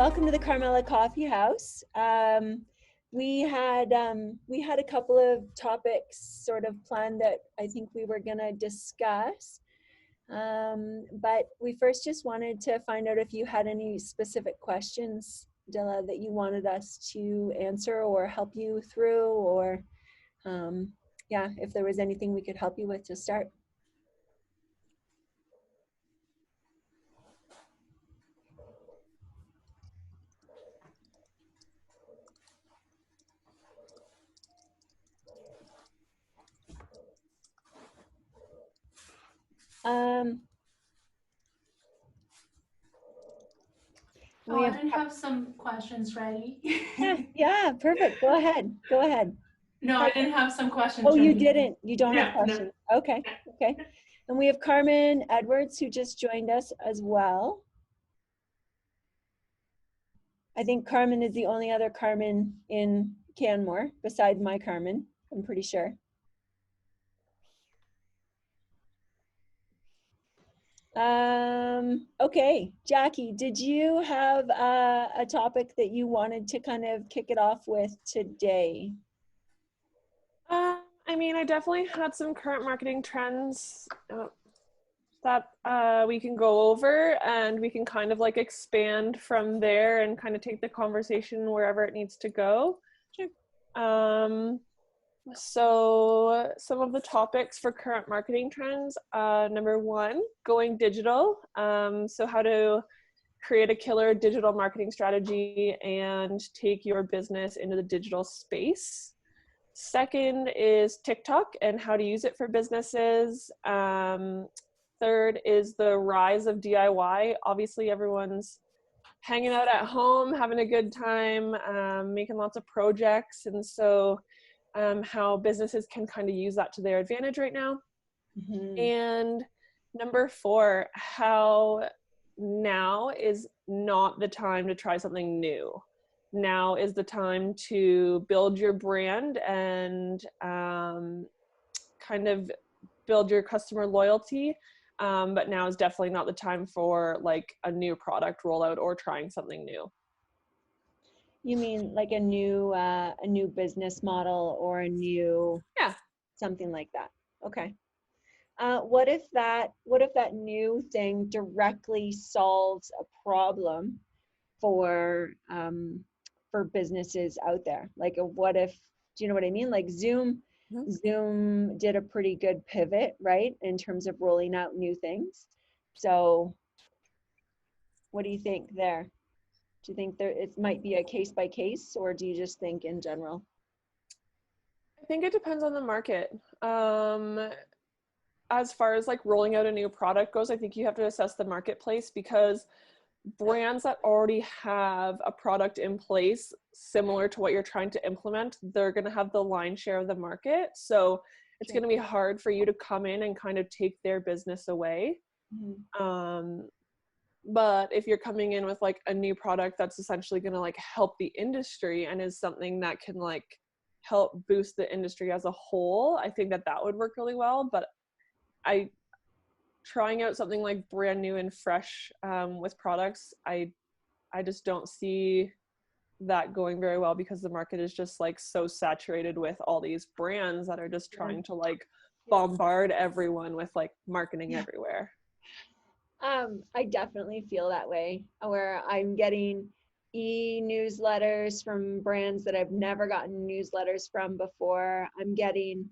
welcome to the Carmella Coffee House. We had a couple of topics sort of planned that I think we were gonna discuss. But we first just wanted to find out if you had any specific questions, Dilla, that you wanted us to answer or help you through, or yeah, if there was anything we could help you with to start. I didn't have some questions ready. yeah, perfect. Go ahead. Go ahead. No, I didn't have some questions ready. ready. You didn't. You don't have questions. No. Okay. Okay. And we have Carmen Edwards, who just joined us as well. I think Carmen is the only other Carmen in Canmore besides my Carmen, I'm pretty sure. Okay, Jackie, did you have a topic that you wanted to kind of kick it off with today? I mean, I definitely had some current marketing trends that we can go over, and we can kind of like expand from there and kind of take the conversation wherever it needs to go. Sure. So some of the topics for current marketing trends, number one, going digital. So how to create a killer digital marketing strategy and take your business into the digital space. Second is TikTok and how to use it for businesses. Third is the rise of DIY. Obviously, everyone's hanging out at home, having a good time, making lots of projects. And so how businesses can kind of use that to their advantage right now. Mm-hmm. And number four, how now is not the time to try something new. Now is the time to build your brand and kind of build your customer loyalty. But now is definitely not the time for like a new product rollout or trying something new. You mean like a new business model or a new something like that? Okay. What if that new thing directly solves a problem for businesses out there? Like what if, do you know what I mean? Like Zoom did a pretty good pivot, right, in terms of rolling out new things. So what do you think there? Do you think it might be a case by case, or do you just think in general? I think it depends on the market. As far as like rolling out a new product goes, I think you have to assess the marketplace, because brands that already have a product in place similar to what you're trying to implement, they're going to have the lion's share of the market. So it's going to be hard for you to come in and kind of take their business away. Mm-hmm. But if you're coming in with like a new product that's essentially going to like help the industry and is something that can like help boost the industry as a whole, I think that would work really well. But trying out something like brand new and fresh with products, I just don't see that going very well, because the market is just like so saturated with all these brands that are just trying to like bombard everyone with like marketing everywhere. I definitely feel that way, where I'm getting e-newsletters from brands that I've never gotten newsletters from before. I'm getting,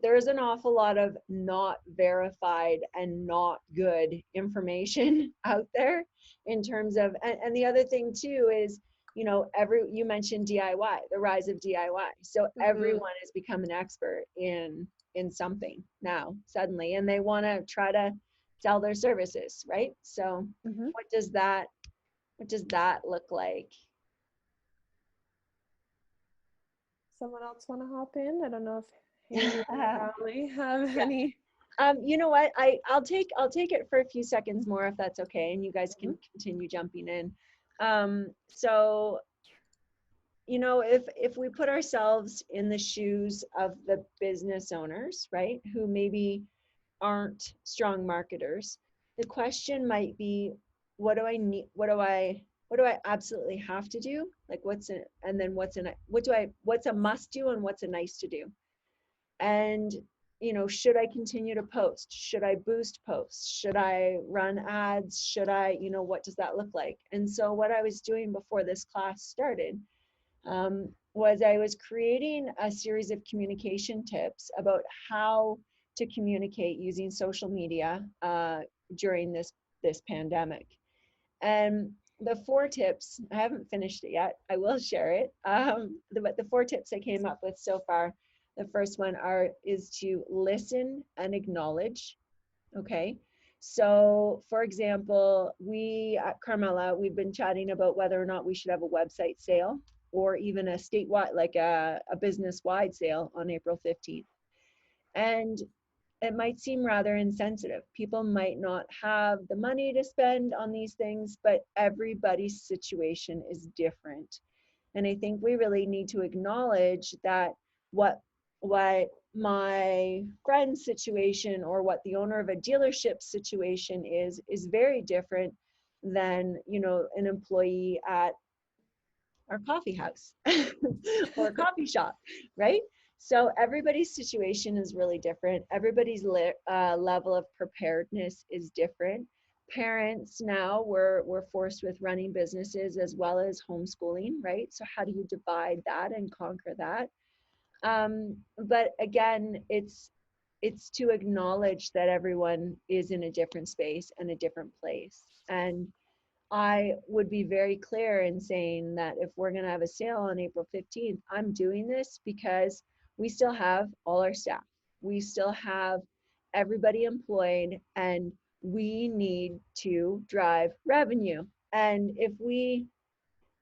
there's an awful lot of not verified and not good information out there in terms of, and the other thing too is, you mentioned DIY, the rise of DIY. So everyone has become an expert in something now suddenly, and they want to try to sell their services, right? So what does that look like? Someone else want to hop in? I don't know if Haley or Allie have any. You know what? I'll take it for a few seconds more, if that's okay, and you guys can continue jumping in. So, if we put ourselves in the shoes of the business owners, right, who maybe aren't strong marketers, the question might be, what do I what do I absolutely have to do? Like and then what's a must do and what's a nice to do? And, should I continue to post? Should I boost posts? Should I run ads? Should I, what does that look like? And so what I was doing before this class started was I was creating a series of communication tips about how to communicate using social media during this pandemic. And the 4 tips, I haven't finished it yet. I will share it. But the 4 tips I came up with so far, the first one is to listen and acknowledge. Okay. So for example, we at Carmella, we've been chatting about whether or not we should have a website sale or even a statewide, like a business-wide sale on April 15th. And it might seem rather insensitive. People might not have the money to spend on these things, but everybody's situation is different. And I think we really need to acknowledge that what my friend's situation or what the owner of a dealership situation is very different than, an employee at our coffee house or coffee shop, right? So everybody's situation is really different. Everybody's level of preparedness is different. Parents now we're forced with running businesses as well as homeschooling, right? So how do you divide that and conquer that? But again, it's to acknowledge that everyone is in a different space and a different place. And I would be very clear in saying that if we're going to have a sale on April 15th, I'm doing this because we still have all our staff. We still have everybody employed and we need to drive revenue. And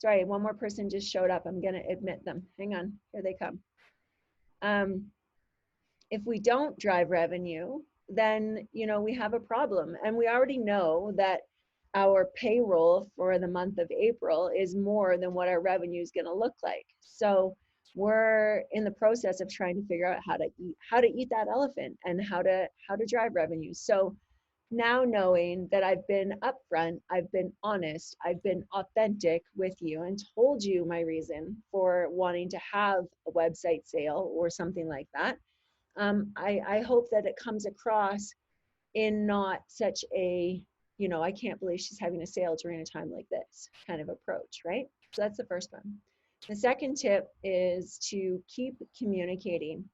sorry, one more person just showed up. I'm going to admit them. Hang on, here they come. If we don't drive revenue, then, we have a problem. And we already know that our payroll for the month of April is more than what our revenue is going to look like. So we're in the process of trying to figure out how to eat that elephant and how to drive revenue. So now knowing that I've been upfront, I've been honest, I've been authentic with you and told you my reason for wanting to have a website sale or something like that. I hope that it comes across in not such a, I can't believe she's having a sale during a time like this kind of approach, right? So that's the first one. The second tip is to keep communicating.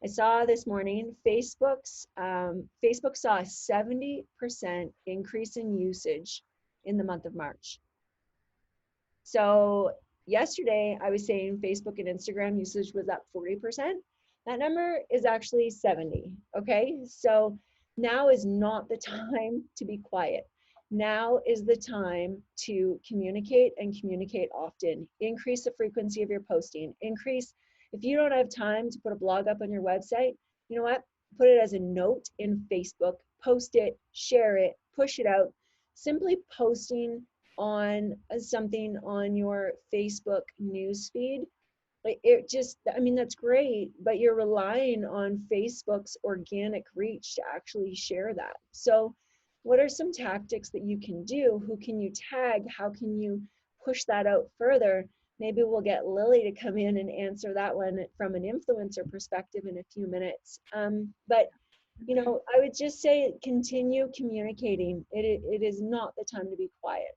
I saw this morning, Facebook saw a 70% increase in usage in the month of March. So yesterday I was saying Facebook and Instagram usage was up 40%. That number is actually 70, okay? So now is not the time to be quiet. Now is the time to communicate and communicate often. Increase the frequency of your posting. If you don't have time to put a blog up on your website, you know what? Put it as a note in Facebook, post it, share it, push it out. Simply posting on something on your Facebook newsfeed, that's great, but you're relying on Facebook's organic reach to actually share that. So what are some tactics that you can do? Who can you tag? How can you push that out further? Maybe we'll get Lily to come in and answer that one from an influencer perspective in a few minutes. But I would just say continue communicating. It is not the time to be quiet.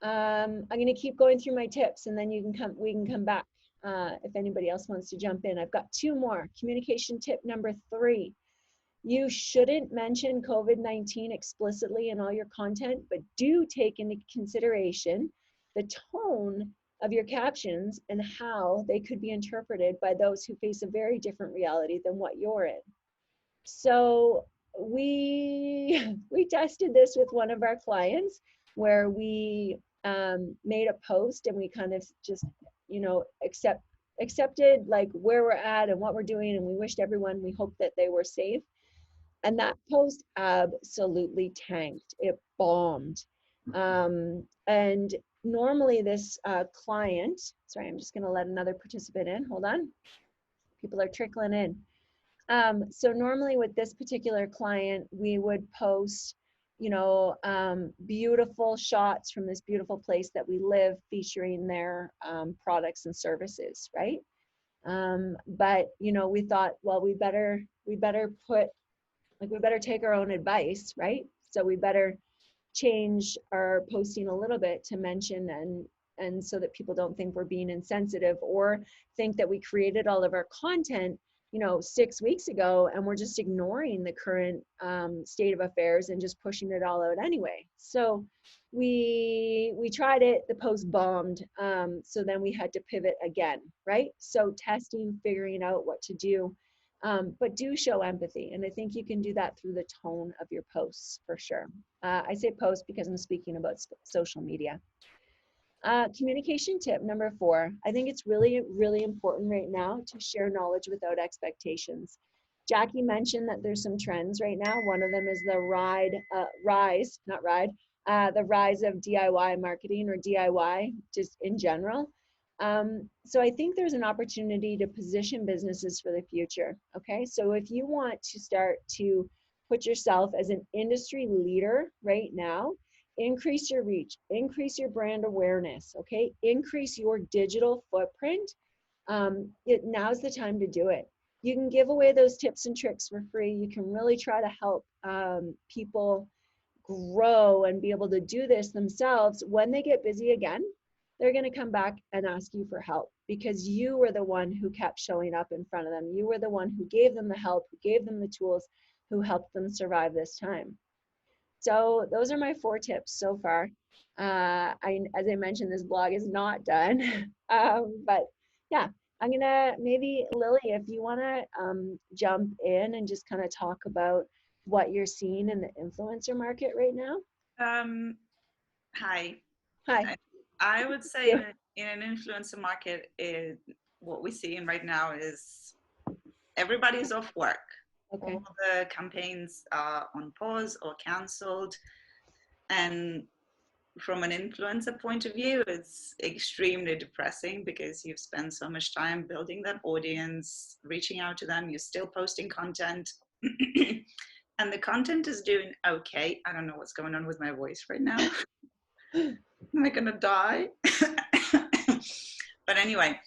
I'm going to keep going through my tips and then we can come back if anybody else wants to jump in. I've got 2 more. Communication tip number 3. You shouldn't mention COVID-19 explicitly in all your content, but do take into consideration the tone of your captions and how they could be interpreted by those who face a very different reality than what you're in. So we tested this with one of our clients where we made a post and we kind of just, accepted like where we're at and what we're doing, and we wished everyone, we hoped that they were safe. And that post absolutely tanked. It bombed. And normally this client, sorry, I'm just going to let another participant in. Hold on. People are trickling in. So normally with this particular client, we would post beautiful shots from this beautiful place that we live featuring their products and services, right? But we thought, well, we better take our own advice, right? So we better change our posting a little bit to mention and so that people don't think we're being insensitive or think that we created all of our content 6 weeks ago and we're just ignoring the current state of affairs and just pushing it all out anyway. So we tried it, the post bombed, so then we had to pivot again, right? So testing, figuring out what to do, but do show empathy, and I think you can do that through the tone of your posts for sure. I say post because I'm speaking about social media. Communication tip number 4. I think it's really, really important right now to share knowledge without expectations. Jackie mentioned that there's some trends right now. One of them is the the rise of DIY marketing or DIY just in general. So I think there's an opportunity to position businesses for the future. Okay, so if you want to start to put yourself as an industry leader right now, increase your reach, increase your brand awareness, okay? Increase your digital footprint. Now's the time to do it. You can give away those tips and tricks for free. You can really try to help people grow and be able to do this themselves. When they get busy again, they're going to come back and ask you for help because you were the one who kept showing up in front of them. You were the one who gave them the help, who gave them the tools, who helped them survive this time. So those are my 4 tips so far. As I mentioned, this blog is not done, but yeah, I'm gonna maybe Lily, if you want to jump in and just kind of talk about what you're seeing in the influencer market right now. Hi. Hi. I would say in an influencer market, what we're seeing right now is everybody's off work. Okay. All the campaigns are on pause or cancelled. And from an influencer point of view, it's extremely depressing because you've spent so much time building that audience, reaching out to them, you're still posting content. And the content is doing okay. I don't know what's going on with my voice right now. Am I gonna die? But anyway,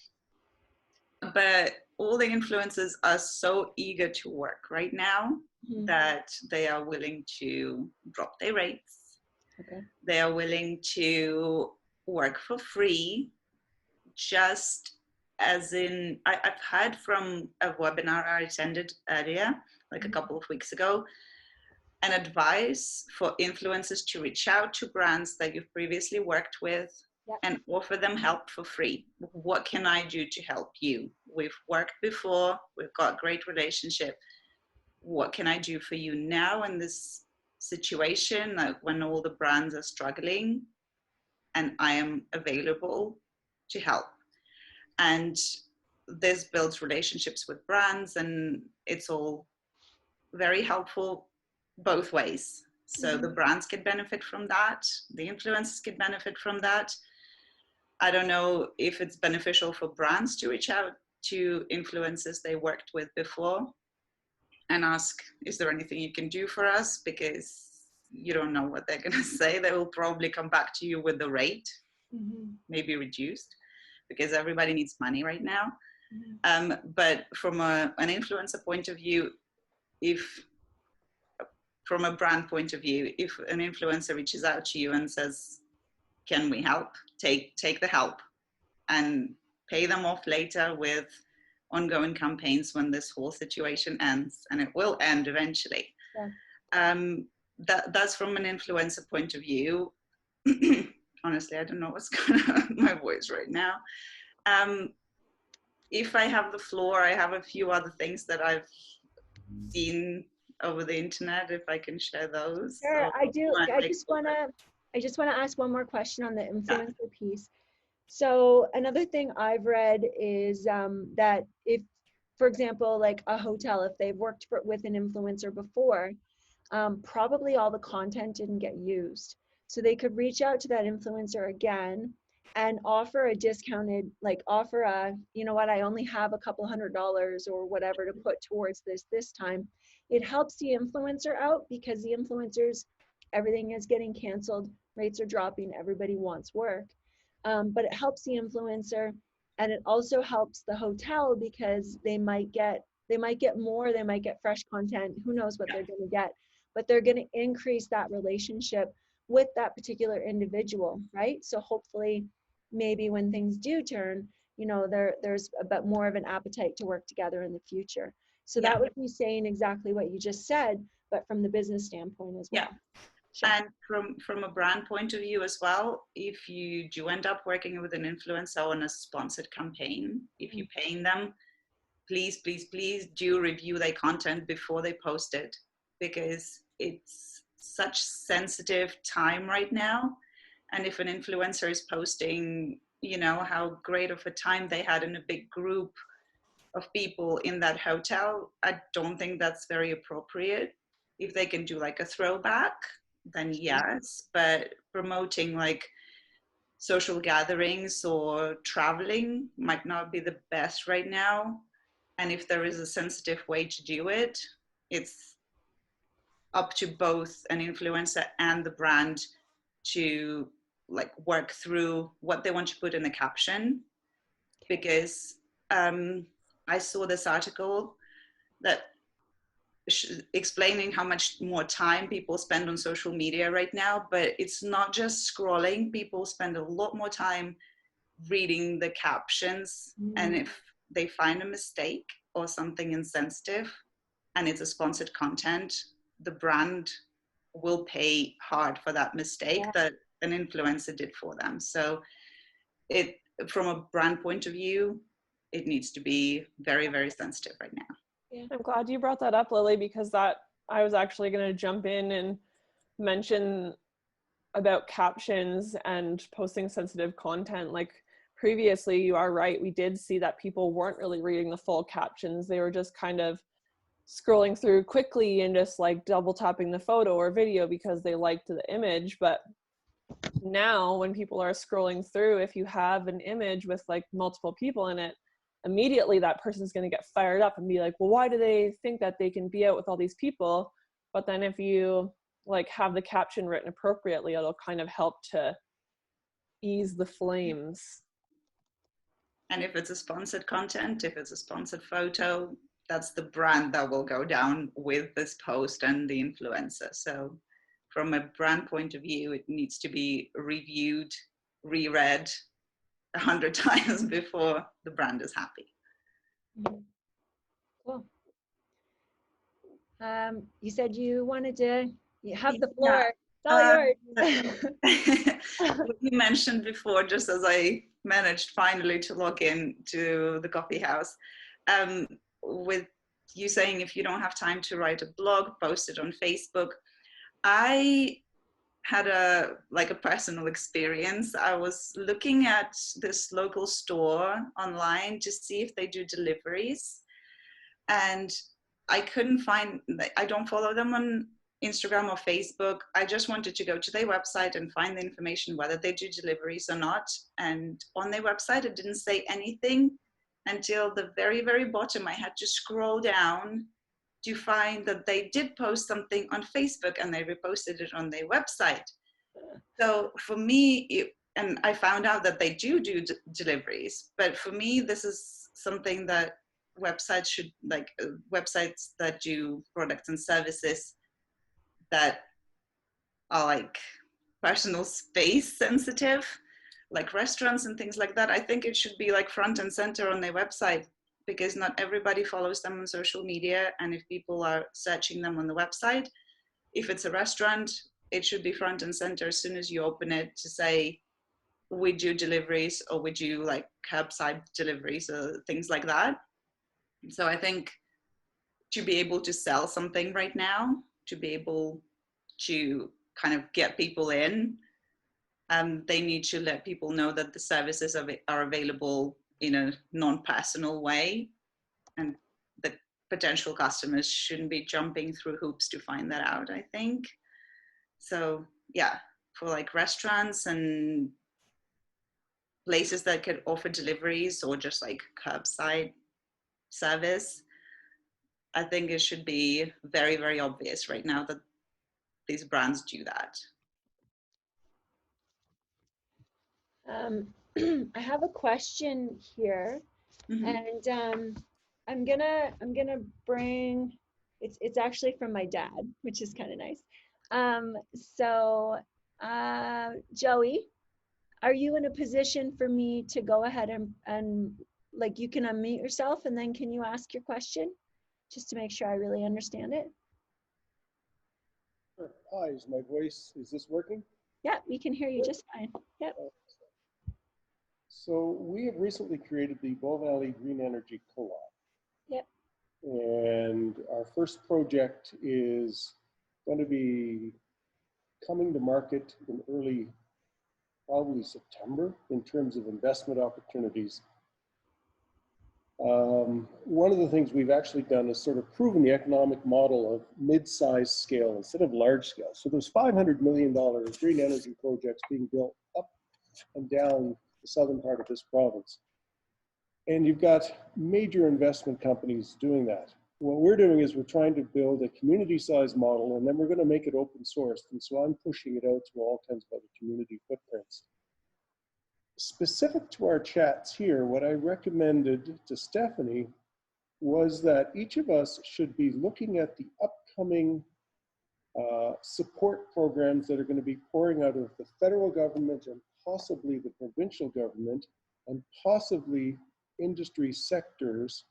but all the influencers are so eager to work right now that they are willing to drop their rates. Okay. They are willing to work for free, just as in, I've heard from a webinar I attended earlier, like a couple of weeks ago, an advice for influencers to reach out to brands that you've previously worked with and offer them help for free. What can I do to help you? We've worked before, we've got a great relationship. What can I do for you now in this situation, like when all the brands are struggling and I am available to help? And this builds relationships with brands, and it's all very helpful both ways. So the brands can benefit from that, the influencers can benefit from that. I don't know if it's beneficial for brands to reach out to influencers they worked with before and ask, is there anything you can do for us? Because you don't know what they're going to say. They will probably come back to you with the rate, maybe reduced, because everybody needs money right now. But from an influencer point of view, from a brand point of view, if an influencer reaches out to you and says, can we help? Take the help and pay them off later with ongoing campaigns when this whole situation ends, and it will end eventually. That's from an influencer point of view. Honestly, I don't know what's going on with my voice right now. If I have the floor, I have a few other things that I've seen over the internet, if I can share those. Sure, so I do. I just want to ask one more question on the influencer piece. So another thing I've read is that if, for example, like a hotel, if they've worked with an influencer before, probably all the content didn't get used. So they could reach out to that influencer again and offer a discounted, like offer a, you know what, I only have a couple $100 or whatever to put towards this time. It helps the influencer out because the influencers everything is getting canceled, rates are dropping, everybody wants work. But it helps the influencer, and it also helps the hotel because they might get more, they might get fresh content, who knows what they're going to get, but they're going to increase that relationship with that particular individual, right? So hopefully maybe when things do turn, you know, there's a bit more of an appetite to work together in the future. So that would be saying exactly what you just said, but from the business standpoint as well. Sure. And from a brand point of view as well, if you do end up working with an influencer on a sponsored campaign, if you're paying them, please, please, please do review their content before they post it, because it's such sensitive time right now. And if an influencer is posting, you know, how great of a time they had in a big group of people in that hotel, I don't think that's very appropriate. If they can do like a throwback, then yes, but promoting like social gatherings or traveling might not be the best right now. And if there is a sensitive way to do it, it's up to both an influencer and the brand to like work through what they want to put in the caption. Because I saw this article that explaining how much more time people spend on social media right now, but it's not just scrolling. People spend a lot more time reading the captions, and if they find a mistake or something insensitive and it's a sponsored content, the brand will pay hard for that mistake that an influencer did for them. So it, from a brand point of view, it needs to be very, very sensitive right now. Yeah. I'm glad you brought that up, Lily, because that I was actually going to jump in and mention about captions and posting sensitive content. Like previously, you are right, we did see that people weren't really reading the full captions. They were just kind of scrolling through quickly and just like double tapping the photo or video because they liked the image. But now when people are scrolling through, if you have an image with like multiple people in it, immediately that person's going to get fired up and be like, well, why do they think that they can be out with all these people? But then if you like have the caption written appropriately, it'll kind of help to ease the flames. And if it's a sponsored content, if it's a sponsored photo, that's the brand that will go down with this post and the influencer. So from a brand point of view, it needs to be reviewed, reread 100 times before the brand is happy. Cool. You said you wanted to, you have the floor. It's all yours. You mentioned before, just as I managed finally to log in to the coffee house, with you saying if you don't have time to write a blog, post it on Facebook. I had a personal experience. I was looking at this local store online to see if they do deliveries, and I couldn't find, I don't follow them on Instagram or Facebook. I just wanted to go to their website and find the information whether they do deliveries or not. And on their website, it didn't say anything until the very, very bottom. I had to scroll down to find that they did post something on Facebook and they reposted it on their website. So for me, and I found out that they do deliveries, but for me, this is something that websites should, like websites that do products and services that are like personal space sensitive, like restaurants and things like that. I think it should be like front and center on their website, because not everybody follows them on social media. And if people are searching them on the website, if it's a restaurant, it should be front and center as soon as you open it to say, we do deliveries, or we do like curbside deliveries or things like that. So I think to be able to sell something right now, to be able to kind of get people in, they need to let people know that the services are available in a non-personal way, and the potential customers shouldn't be jumping through hoops to find that out, I think. So yeah, for like restaurants and places that could offer deliveries or just like curbside service, I think it should be very, very obvious right now that these brands do that. I have a question here, and I'm gonna bring. It's actually from my dad, which is kind of nice. So, Joey, are you in a position for me to go ahead and like you can unmute yourself and then can you ask your question just to make sure I really understand it? Sure. Hi, is my voice, is this working? Yeah, we can hear you just fine. Yep. So we have recently created the Bow Valley Green Energy Co-op. Yep. And our first project is going to be coming to market in early, probably September, in terms of investment opportunities. One of the things we've actually done is sort of proven the economic model of mid-sized scale instead of large scale. So there's $500 million green energy projects being built up and down the southern part of this province. And you've got major investment companies doing that. What we're doing is we're trying to build a community-sized model, and then we're going to make it open source. And so I'm pushing it out to all kinds of other community footprints. Specific to our chats here, what I recommended to Stephanie was that each of us should be looking at the upcoming support programs that are going to be pouring out of the federal government and possibly the provincial government and possibly industry sectors,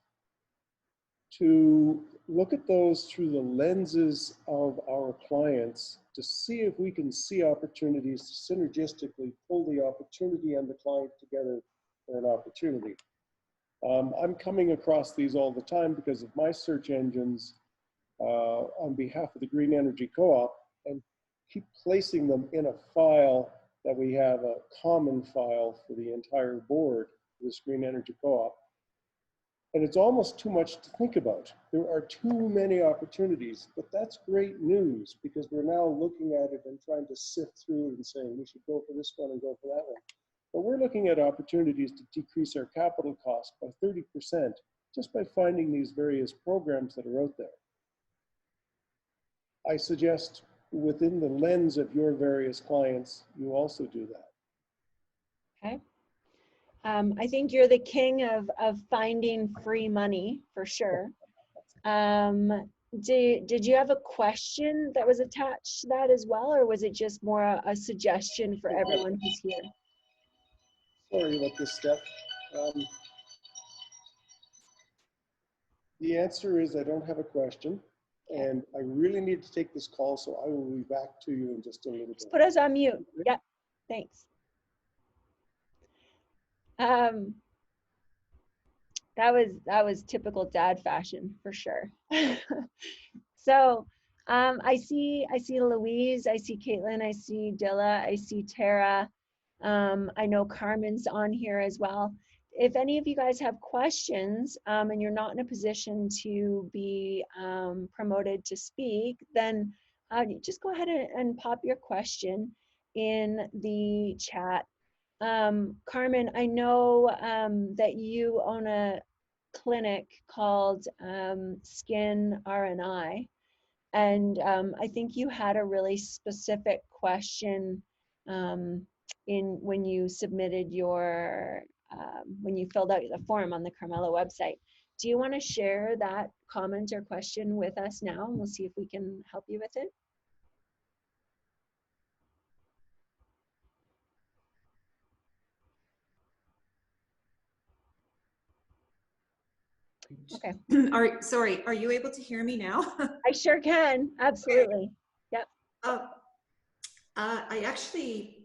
to look at those through the lenses of our clients to see if we can see opportunities to synergistically pull the opportunity and the client together for an opportunity. I'm coming across these all the time because of my search engines on behalf of the Green Energy Co-op, and keep placing them in a file that we have a common file for the entire board of this Green Energy Co-op. And it's almost too much to think about. There are too many opportunities, but that's great news because we're now looking at it and trying to sift through it and saying we should go for this one and go for that one. But we're looking at opportunities to decrease our capital cost by 30% just by finding these various programs that are out there. I suggest within the lens of your various clients, you also do that. Okay. I think you're the king of finding free money for sure. Did you have a question that was attached to that as well, or was it just more a suggestion for everyone who's here? Sorry about this, Steph. The answer is I don't have a question, and I really need to take this call, so I will be back to you in just a little bit. Just put us on mute. Yep, thanks. That was typical dad fashion for sure. So I see Louise, I see Caitlin, I see Dilla, I see Tara. I know Carmen's on here as well. If any of you guys have questions and you're not in a position to be promoted to speak, then just go ahead and pop your question in the chat. Carmen, I know that you own a clinic called Skin R&I, and I think you had a really specific question when you submitted your when you filled out the form on the Carmella website. Do you want to share that comment or question with us now, and we'll see if we can help you with it? Okay. Sorry, are you able to hear me now? I sure can, absolutely. Yep. I actually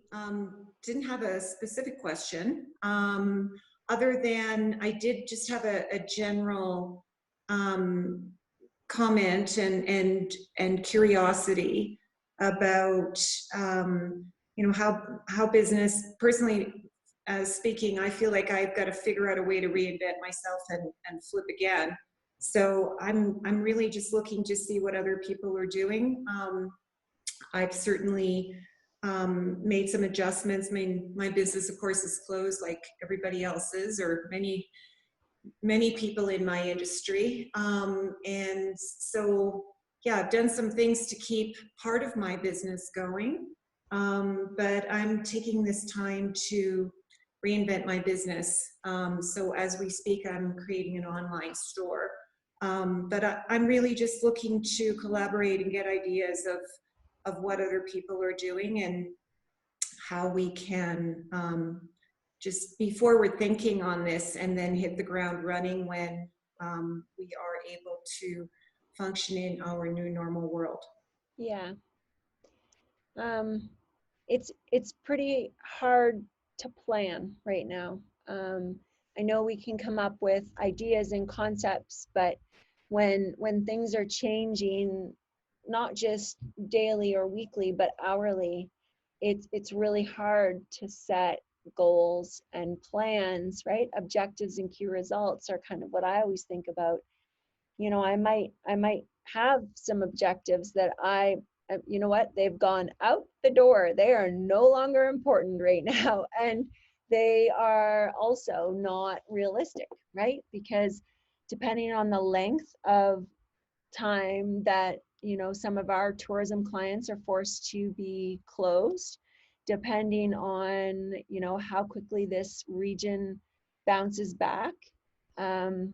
didn't have a specific question, other than I did just have a general comment and curiosity about you know, how business, personally speaking, I feel like I've got to figure out a way to reinvent myself and flip again. So I'm really just looking to see what other people are doing. I've certainly made some adjustments. I mean, my business, of course, is closed like everybody else's, or many people in my industry. And so yeah, I've done some things to keep part of my business going, but I'm taking this time to reinvent my business. So as we speak, I'm creating an online store. But I'm really just looking to collaborate and get ideas of what other people are doing and how we can just be forward thinking on this and then hit the ground running when we are able to function in our new normal world. Yeah. It's pretty hard to plan right now. I know we can come up with ideas and concepts, but when things are changing, not just daily or weekly, but hourly, it's really hard to set goals and plans, right? Objectives and key results are kind of what I always think about. You know, I might have some objectives that you know what, they've gone out the door. They are no longer important right now. And they are also not realistic, right? Because depending on the length of time that, you know, some of our tourism clients are forced to be closed, depending on, you know, how quickly this region bounces back, and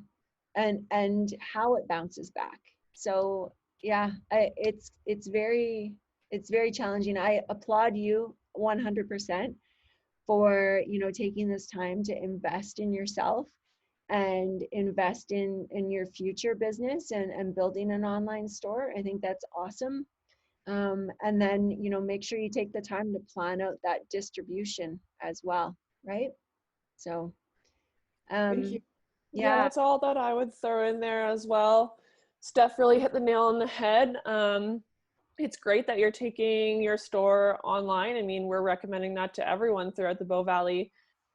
how it bounces back. So yeah, it's very challenging. I applaud you 100% for, you know, taking this time to invest in yourself and invest in your future business and building an online store. I think that's awesome. And then, you know, make sure you take the time to plan out that distribution as well, right? So Thank you. Yeah, that's all that I would throw in there as well. Steph really hit the nail on the head. It's great that you're taking your store online. I mean, we're recommending that to everyone throughout the Bow Valley.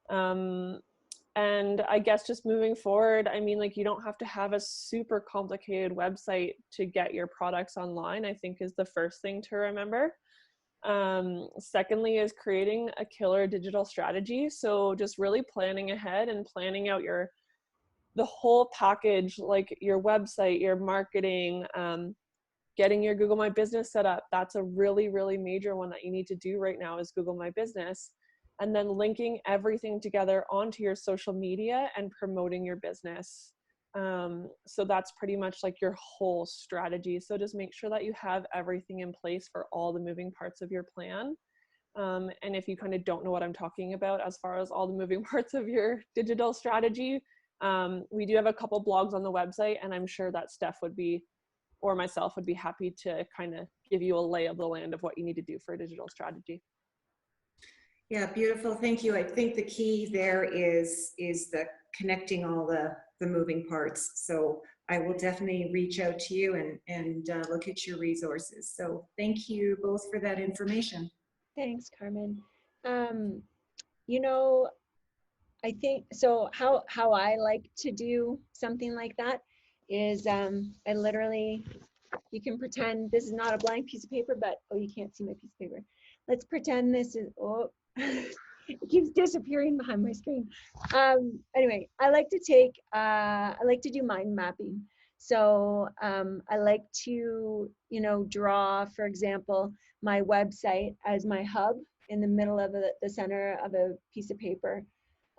And I guess just moving forward, I mean, like, you don't have to have a super complicated website to get your products online, I think is the first thing to remember. Secondly is creating a killer digital strategy. So just really planning ahead and planning out the whole package, like your website, your marketing, getting your Google My Business set up. That's a really, really major one that you need to do right now is Google My Business. And then linking everything together onto your social media and promoting your business. So that's pretty much like your whole strategy. So just make sure that you have everything in place for all the moving parts of your plan. And if you kind of don't know what I'm talking about as far as all the moving parts of your digital strategy, we do have a couple blogs on the website, and I'm sure that Steph would be, or myself would be happy to kind of give you a lay of the land of what you need to do for a digital strategy. Yeah, beautiful. Thank you. I think the key there is the connecting all the moving parts. So I will definitely reach out to you and look at your resources. So thank you both for that information. Thanks, Carmen. You know, I think so. How I like to do something like that is I literally, you can pretend this is not a blank piece of paper, but oh, you can't see my piece of paper. Let's pretend this is, oh, it keeps disappearing behind my screen. Anyway, I like to do mind mapping. So I like to, you know, draw, for example, my website as my hub in the middle of the center of a piece of paper.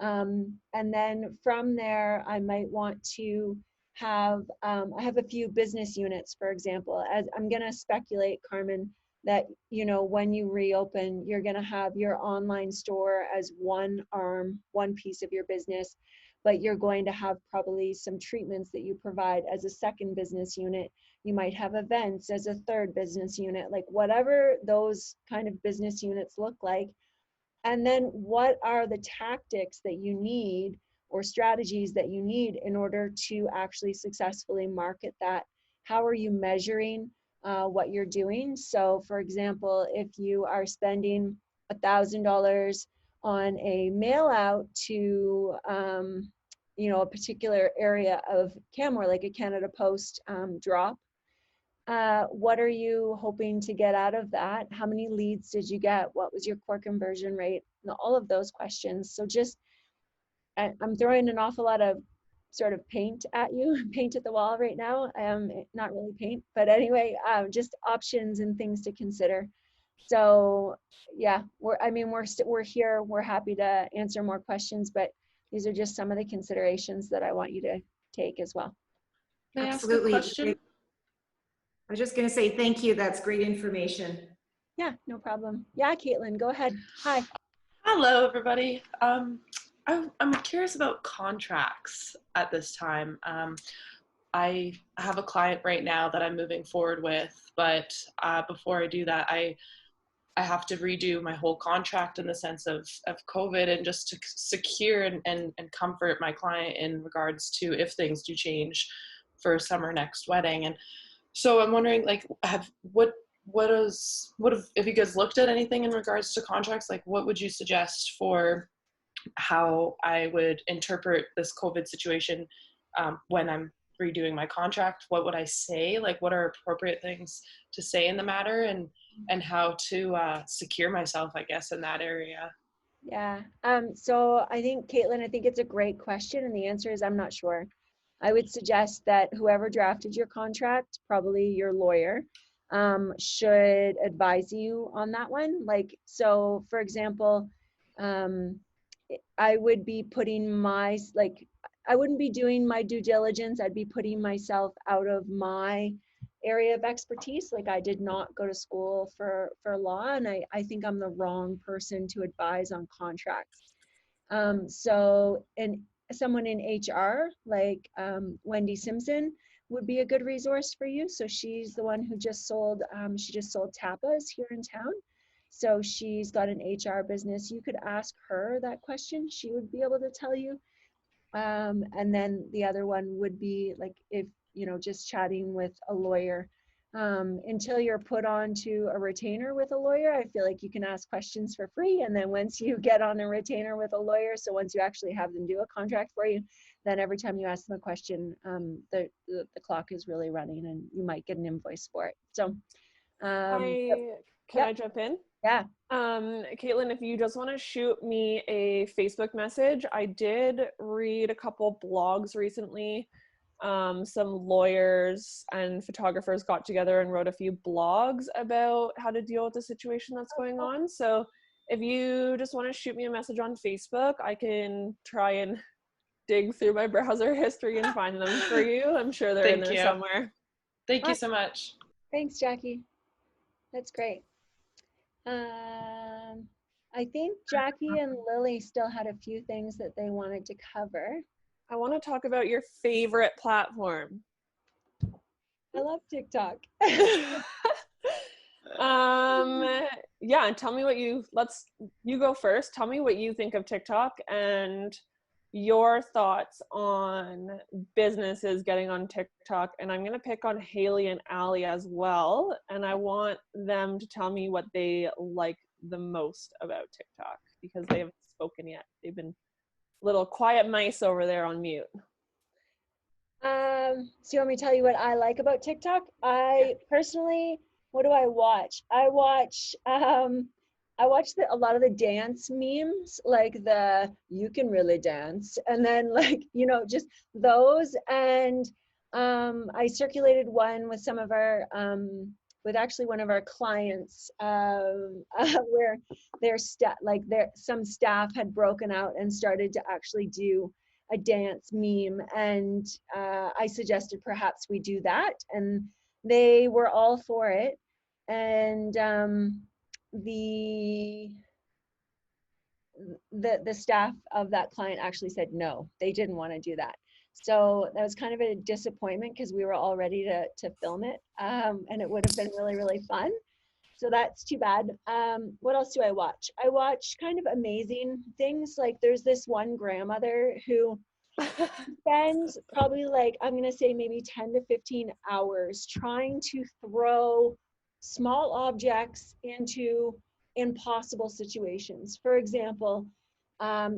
And then from there, I might want to have, I have a few business units, for example, as I'm going to speculate, Carmen, that, you know, when you reopen, you're going to have your online store as one arm, one piece of your business, but you're going to have probably some treatments that you provide as a second business unit. You might have events as a third business unit, like whatever those kind of business units look like. And then what are the tactics that you need or strategies that you need in order to actually successfully market that? How are you measuring what you're doing? So for example, if you are spending $1,000 on a mail out to, you know, a particular area of Canmore, like a Canada Post drop, what are you hoping to get out of that? How many leads did you get? What was your core conversion rate? All of those questions. So just, I'm throwing an awful lot of sort of paint at you, paint at the wall right now. Not really paint, but anyway, just options and things to consider. So yeah, we're here. We're happy to answer more questions, but these are just some of the considerations that I want you to take as well. May I ask a Absolutely. question? I was just going to say thank you. That's great information. Yeah, no problem. Yeah, Caitlin, go ahead. Hi. Hello, everybody. I'm curious about contracts at this time. I have a client right now that I'm moving forward with, but before I do that, I have to redo my whole contract in the sense of COVID, and just to secure and comfort my client in regards to if things do change for summer next wedding. And so I'm wondering, like, if you guys looked at anything in regards to contracts, like what would you suggest for how I would interpret this COVID situation when I'm redoing my contract? What would I say? Like, what are appropriate things to say in the matter, and how to secure myself, I guess, in that area? Yeah. So I think, Caitlin, I think it's a great question, and the answer is I'm not sure. I would suggest that whoever drafted your contract, probably your lawyer, should advise you on that one. Like, so for example, I would be putting I wouldn't be doing my due diligence. I'd be putting myself out of my area of expertise. Like, I did not go to school for law, and I think I'm the wrong person to advise on contracts. And someone in HR, like Wendy Simpson, would be a good resource for you. So she's the one who just sold, she just sold tapas here in town. So she's got an HR business. You could ask her that question. She would be able to tell you. And then the other one would be like, if, just chatting with a lawyer. Until you're put on to a retainer with a lawyer, I feel like you can ask questions for free. And then once you get on a retainer with a lawyer, so once you actually have them do a contract for you, then every time you ask them a question, the clock is really running, and you might get an invoice for it. So can I jump in? Yeah. Caitlin, if you just want to shoot me a Facebook message, I did read a couple blogs recently. Some lawyers and photographers got together and wrote a few blogs about how to deal with the situation that's going on. So if you just want to shoot me a message on Facebook, I can try and dig through my browser history and find them for you. I'm sure they're in there somewhere. Thank you so much. Thanks, Jackie. That's great. I think Jackie and Lily still had a few things that they wanted to cover. I want to talk about your favorite platform. I love TikTok. Yeah, and tell me what you go first. Tell me what you think of TikTok and your thoughts on businesses getting on TikTok. And I'm going to pick on Haley and Allie as well. And I want them to tell me what they like the most about TikTok, because they haven't spoken yet. They've been little quiet mice over there on mute. So you want me to tell you what I like about TikTok? Personally, what do I watch? I watch a lot of the dance memes, like the "you can really dance," and then like, just those. And I circulated one with some of our with actually one of our clients, where some staff had broken out and started to actually do a dance meme, and I suggested perhaps we do that, and they were all for it. And the staff of that client actually said no, they didn't want to do that. So that was kind of a disappointment, because we were all ready to film it, and it would have been really, really fun. So that's too bad. What else do I watch? I watch kind of amazing things. Like, there's this one grandmother who spends probably, like, I'm going to say maybe 10 to 15 hours trying to throw small objects into impossible situations. For example,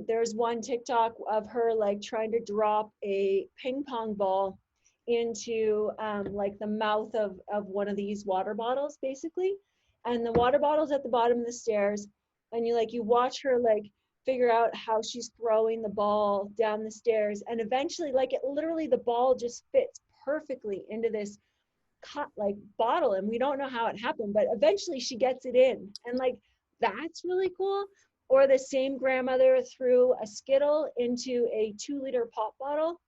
there's one TikTok of her like trying to drop a ping pong ball into like the mouth of one of these water bottles, basically. And the water bottle's at the bottom of the stairs, and you watch her like figure out how she's throwing the ball down the stairs. And eventually, like, it literally, the ball just fits perfectly into this like bottle, and we don't know how it happened, but eventually she gets it in, and like, that's really cool. Or the same grandmother threw a Skittle into a 2-liter pop bottle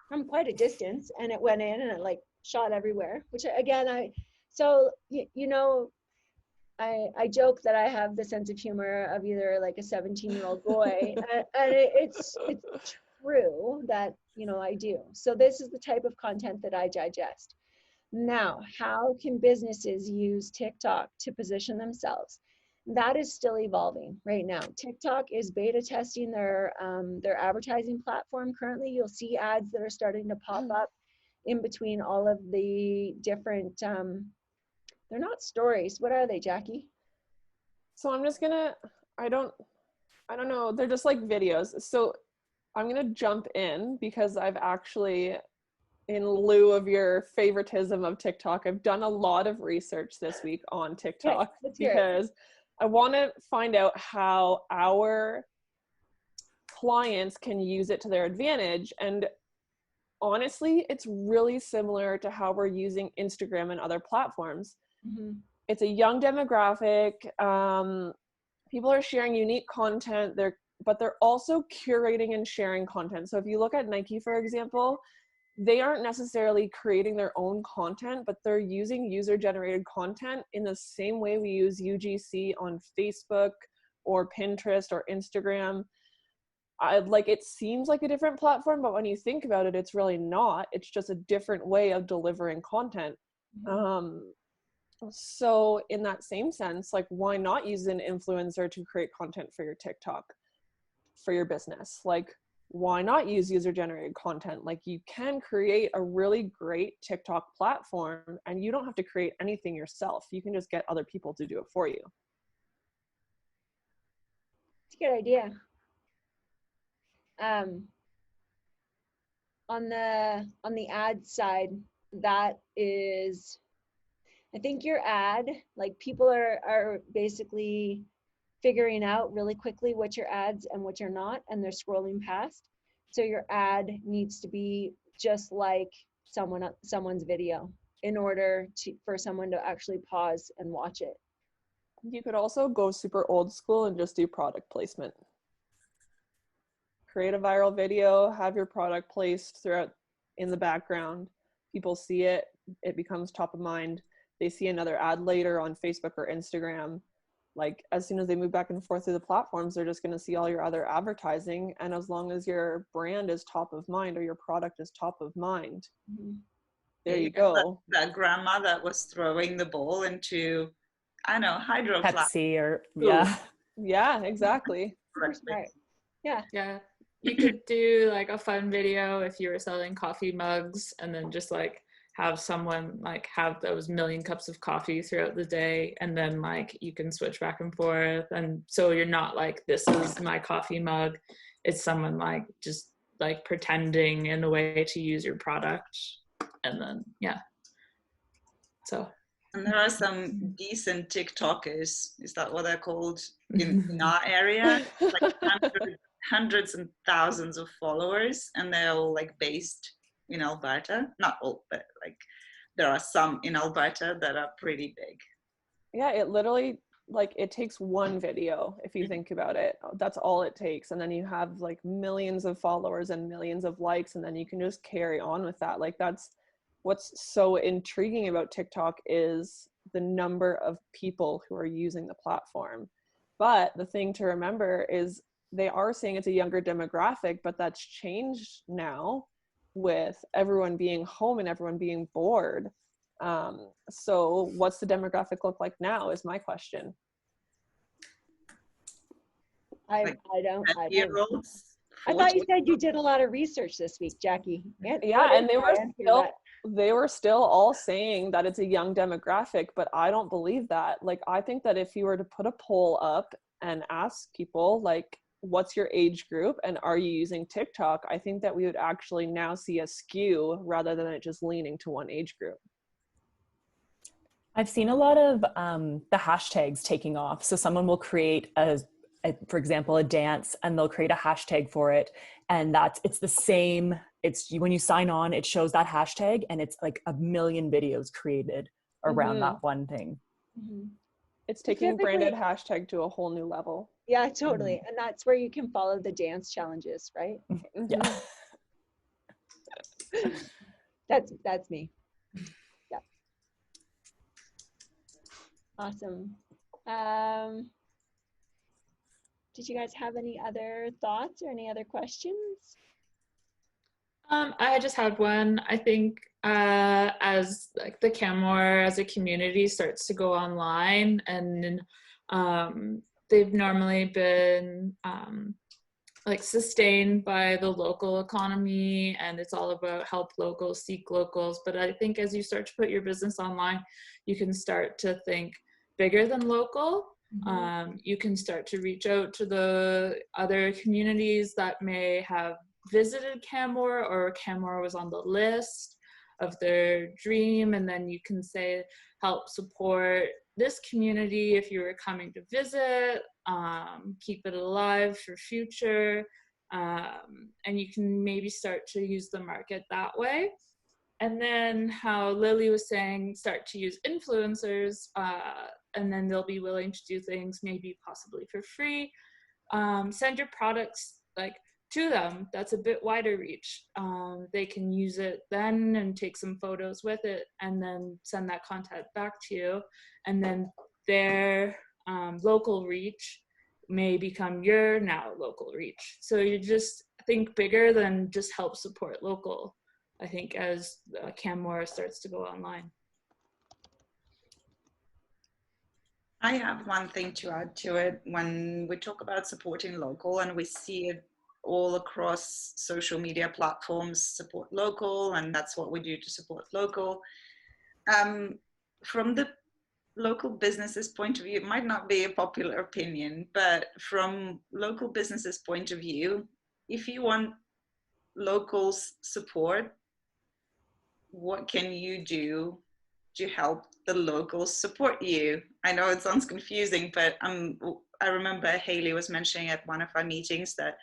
from quite a distance, and it went in and it like shot everywhere, which again, I joke that I have the sense of humor of either like a 17-year-old boy, and it's true that, I do. So this is the type of content that I digest. Now, how can businesses use TikTok to position themselves? That is still evolving right now. TikTok is beta testing their advertising platform currently. You'll see ads that are starting to pop up in between all of the different, they're not stories. What are they, Jackie? So I'm just gonna, I don't know. They're just like videos. So I'm gonna jump in because I've actually, in lieu of your favoritism of TikTok, I've done a lot of research this week on TikTok because I want to find out how our clients can use it to their advantage. And honestly, it's really similar to how we're using Instagram and other platforms. Mm-hmm. It's a young demographic. People are sharing unique content, but they're also curating and sharing content. So if you look at Nike, for example, they aren't necessarily creating their own content, but they're using user-generated content in the same way we use UGC on Facebook or Pinterest or Instagram. It seems like a different platform, but when you think about it, it's really not. It's just a different way of delivering content. So in that same sense, like, why not use an influencer to create content for your TikTok, for your business? Like, why not use user-generated content? Like, you can create a really great TikTok platform and you don't have to create anything yourself. You can just get other people to do it for you. It's a good idea. On the ad side, that is, I think your ad, like, people are basically figuring out really quickly what your ads and what you're not, and they're scrolling past. So your ad needs to be just like someone's video in order for someone to actually pause and watch it. You could also go super old school and just do product placement. Create a viral video, have your product placed throughout in the background. People see it, it becomes top of mind. They see another ad later on Facebook or Instagram. Like, as soon as they move back and forth through the platforms, they're just going to see all your other advertising. And as long as your brand is top of mind or your product is top of mind, there you go. That grandmother was throwing the ball into, I don't know, hydro Pepsi or, Yeah, exactly. Right. Yeah. Yeah. You could do like a fun video if you were selling coffee mugs, and then just like have someone like have those 1,000,000 cups of coffee throughout the day, and then like you can switch back and forth, and so you're not like, this is my coffee mug. It's someone like just like pretending in a way to use your product, and then so. And there are some decent TikTokers, is that what they're called, in our area? Like hundreds and thousands of followers, and they're all like based in Alberta. Not all, but like there are some in Alberta that are pretty big. Yeah, it literally, like, it takes one video, if you think about it. That's all it takes. And then you have like millions of followers and millions of likes, and then you can just carry on with that. Like, that's what's so intriguing about TikTok, is the number of people who are using the platform. But the thing to remember is they are saying it's a younger demographic, but that's changed now with everyone being home and everyone being bored. So what's the demographic look like now is my question. I don't. I thought you said you did a lot of research this week, Jackie. Yeah, and they were still all saying that it's a young demographic, but I don't believe that. Like, I think that if you were to put a poll up and ask people, like, what's your age group and are you using TikTok, I think that we would actually now see a skew rather than it just leaning to one age group. I've seen a lot of the hashtags taking off. So someone will create for example, a dance, and they'll create a hashtag for it. And it's the same, when you sign on, it shows that hashtag, and it's like a million videos created around that one thing. It's taking branded hashtag to a whole new level. Yeah, totally. And that's where you can follow the dance challenges, right? Yeah. That's me. Yeah. Awesome. Did you guys have any other thoughts or any other questions? I just had one. I think as like the Canmore as a community starts to go online, and they've normally been like sustained by the local economy, and it's all about help locals, seek locals. But I think as you start to put your business online, you can start to think bigger than local. You can start to reach out to the other communities that may have visited Canmore, or Canmore was on the list of their dream, and then you can say, help support this community if you were coming to visit, keep it alive for future, and you can maybe start to use the market that way. And then how Lily was saying, start to use influencers, and then they'll be willing to do things maybe possibly for free. Send your products like to them. That's a bit wider reach. They can use it then and take some photos with it, and then send that content back to you. And then their local reach may become your now local reach. So you just think bigger than just help support local, I think, as Canmore starts to go online. I have one thing to add to it. When we talk about supporting local, and we see it all across social media platforms, support local, and that's what we do to support local. From the local businesses point of view, it might not be a popular opinion, but from local businesses point of view, if you want local support, what can you do to help the locals support you? I know it sounds confusing, but I remember Haley was mentioning at one of our meetings that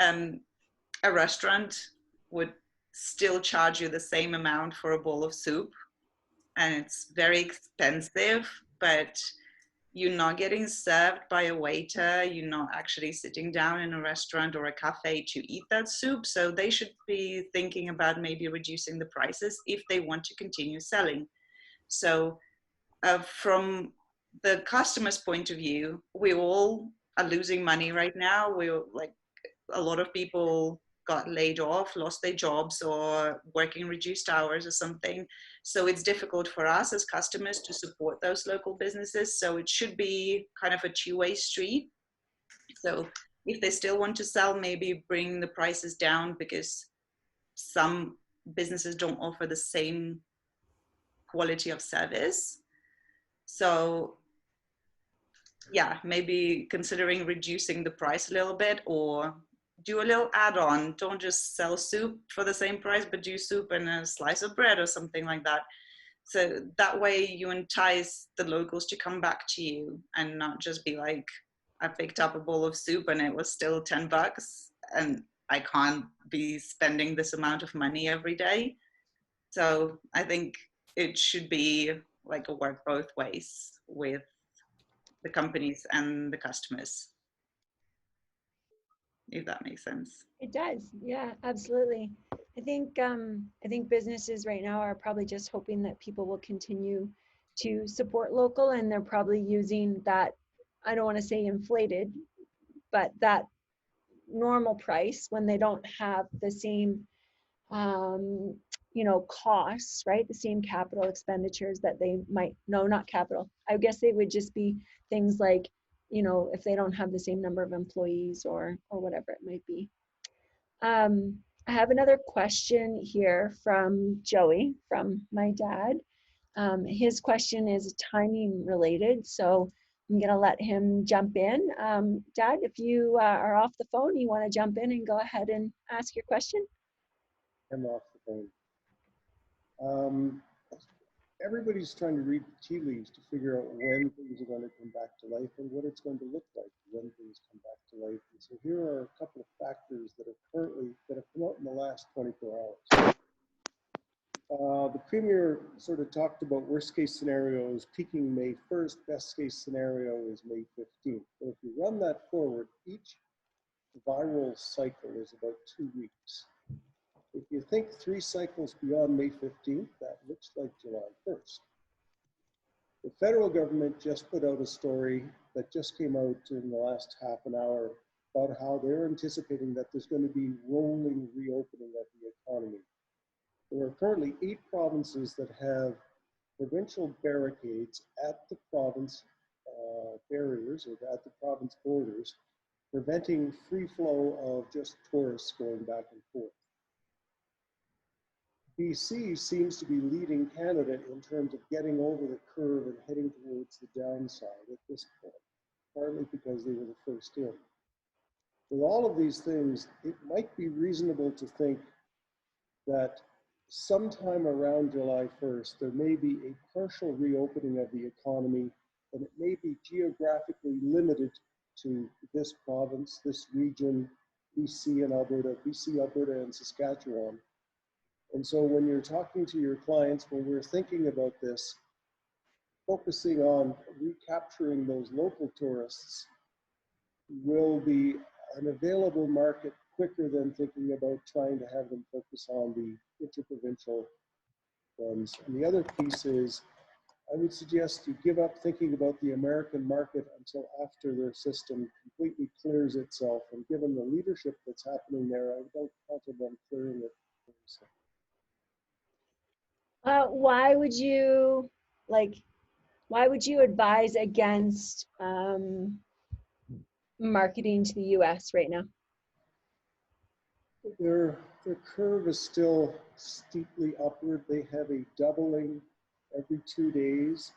a restaurant would still charge you the same amount for a bowl of soup, and it's very expensive, but you're not getting served by a waiter, you're not actually sitting down in a restaurant or a cafe to eat that soup. So they should be thinking about maybe reducing the prices if they want to continue selling. So from the customer's point of view, we all are losing money right now. We're like, a lot of people got laid off, lost their jobs, or working reduced hours or something. So it's difficult for us as customers to support those local businesses. So it should be kind of a two-way street. So if they still want to sell, maybe bring the prices down, because some businesses don't offer the same quality of service. So yeah, maybe considering reducing the price a little bit, or do a little add-on. Don't just sell soup for the same price, but do soup and a slice of bread or something like that. So that way you entice the locals to come back to you, and not just be like, I picked up a bowl of soup and it was still $10 and I can't be spending this amount of money every day. So I think it should be like a work both ways with the companies and the customers, if that makes sense. It does. Yeah, absolutely. I think businesses right now are probably just hoping that people will continue to support local, and they're probably using that, I don't want to say inflated, but that normal price when they don't have the same costs, right? The same capital expenditures that they might, no, not capital. I guess they would just be things like, if they don't have the same number of employees or whatever it might be. I have another question here from Joey, from my dad. His question is timing related, so I'm gonna let him jump in. Dad, if you are off the phone, you wanna jump in and go ahead and ask your question? I'm off the phone. everybody's trying to read the tea leaves to figure out when things are going to come back to life and what it's going to look like when things come back to life. And so here are a couple of factors that have come out in the last 24 hours. The Premier sort of talked about worst case scenarios peaking May 1st, best case scenario is May 15th. But if you run that forward, each viral cycle is about 2 weeks. If you think 3 cycles beyond May 15th, that looks like July 1st. The federal government just put out a story that just came out in the last half an hour about how they're anticipating that there's going to be rolling reopening of the economy. There are currently 8 provinces that have provincial barricades at the province barriers or at the province borders, preventing free flow of just tourists going back and forth. BC seems to be leading Canada in terms of getting over the curve and heading towards the downside at this point, partly because they were the first in. With all of these things, it might be reasonable to think that sometime around July 1st, there may be a partial reopening of the economy, and it may be geographically limited to this province, this region, BC and Alberta, BC, Alberta, and Saskatchewan. And so when you're talking to your clients, when we're thinking about this, focusing on recapturing those local tourists will be an available market quicker than thinking about trying to have them focus on the interprovincial ones. And the other piece is, I would suggest you give up thinking about the American market until after their system completely clears itself. And given the leadership that's happening there, I don't count on them clearing it. Why would you advise against marketing to the US right now? Their curve is still steeply upward. They have a doubling every 2 days.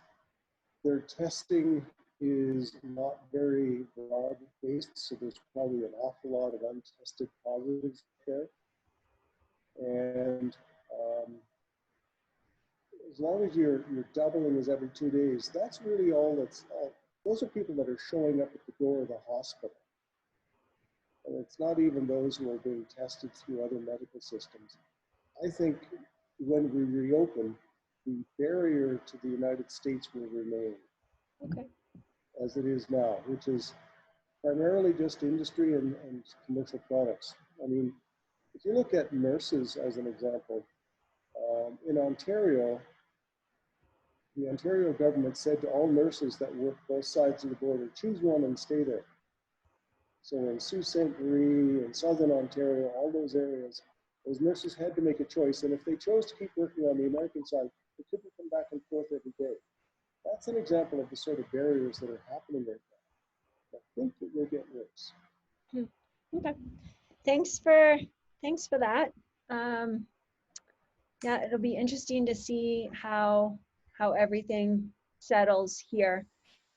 Their testing is not very broad-based, so there's probably an awful lot of untested positives there. And as long as your doubling is every 2 days, that's really all those are people that are showing up at the door of the hospital. And it's not even those who are being tested through other medical systems. I think when we reopen, the barrier to the United States will remain as it is now, which is primarily just industry and commercial products. I mean, if you look at nurses as an example, in Ontario, the Ontario government said to all nurses that work both sides of the border, choose one and stay there. So in Sault Ste. Marie, in Southern Ontario, all those areas, those nurses had to make a choice. And if they chose to keep working on the American side, they couldn't come back and forth every day. That's an example of the sort of barriers that are happening right now. I think it will get worse. Okay, thanks for that. Yeah, it'll be interesting to see how everything settles here.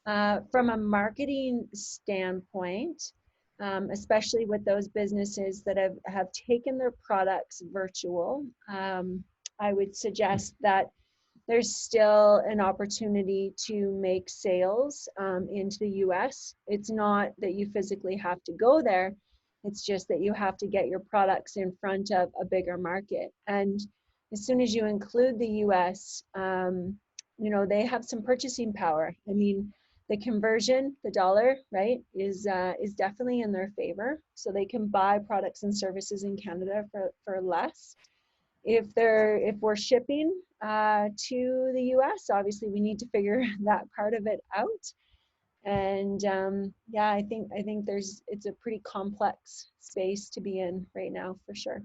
From a marketing standpoint, especially with those businesses that have taken their products virtual, I would suggest that there's still an opportunity to make sales into the US. It's not that you physically have to go there. It's just that you have to get your products in front of a bigger market. And as soon as you include the US, you know, they have some purchasing power. I mean, the conversion, the dollar, right, is definitely in their favor. So they can buy products and services in Canada for less. If we're shipping to the US, obviously we need to figure that part of it out. And yeah, I think it's a pretty complex space to be in right now for sure.